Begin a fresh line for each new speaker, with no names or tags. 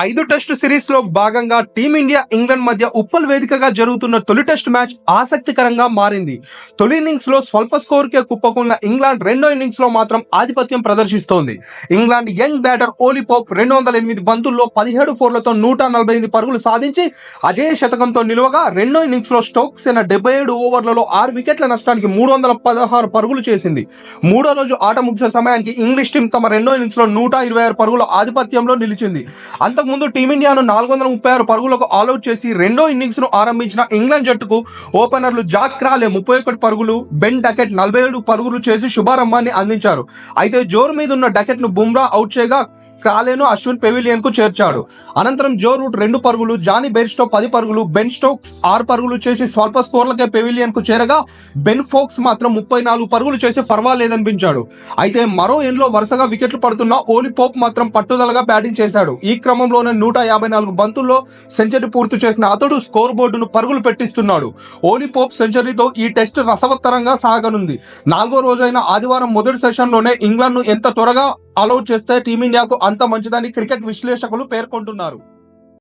5 test series లో భాగంగా team India England మధ్య ఉప్పల్ వేదికగా జరుగుతున్న తొలి టెస్ట్ మ్యాచ్ ఆసక్తికరంగా మారింది. తొలి ఇన్నింగ్స్ లో స్వల్ప స్కోర్ కే కుప్పకున్న ఇంగ్లాండ్ రెండో ఇన్నింగ్స్ లో మాత్రం ఆధిపత్యం ప్రదర్శిస్తోంది. England young batter Ollie Pope 208 బంతుల్లో 17 ఫోర్లతో 148 పరుగులు సాధించి అజేయ శతకంతో నిలువగా, రెండో ఇన్నింగ్స్ లో స్టోక్స్ సేన 77 ఓవర్లలో 6 వికెట్ల నష్టానికి 316 పరుగులు చేసింది. మూడో రోజు ఆట ముగిసే సమయానికి ఇంగ్లీష్ టీం తమ రెండో ఇన్నింగ్స్ లో 126 పరుగుల ఆధిపత్యంలో నిలిచింది. అంతకుముందు టీమిండియాను 436 పరుగులకు ఆల్అౌట్ చేసి రెండో ఇన్నింగ్స్ ను ఆరంభించిన ఇంగ్లాండ్ జట్టుకు ఓపెనర్లు జాక్ క్రాలే 31 పరుగులు, బెన్ డకెట్ 47 పరుగులు చేసి శుభారంభాన్ని అందించారు. అయితే జోరు మీద ఉన్న డకెట్ ను బుమ్రా అవుట్ చేయగా క్రాలేను అశ్విన్ పెవిలియన్ కు చేర్చాడు. అనంతరం జో రూట్ 2 పరుగులు, జానీ బెయిర్స్టో 10 పరుగులు, బెన్ స్టోక్స్ 6 పరుగులు చేసి స్వల్ప స్కోర్లకే పెవిలియన్ కు చేరగా, బెన్ ఫోక్స్ మాత్రం 34 పరుగులు చేసి పర్వాలేదనిపించాడు. అయితే మరో ఎండ్లో వరుసగా వికెట్లు పడుతున్న ఓలీ పోప్ మాత్రం పట్టుదలగా బ్యాటింగ్ చేశాడు. ఈ క్రమంలోనే 154 బంతుల్లో సెంచరీ పూర్తి చేసిన అతడు స్కోర్ బోర్డును పరుగులు పెట్టిస్తున్నాడు. ఓలీ పోప్ సెంచరీతో ఈ టెస్ట్ రసవత్తరంగా సాగనుంది. 4వ రోజైన ఆదివారం మొదటి సెషన్ లోనే ఇంగ్లాండ్ ను ఎంత త్వరగా ఆల్అౌట్ చేస్తే టీమిండియాకు అంత మంచిదని క్రికెట్ విశ్లేషకులు పేర్కొంటున్నారు.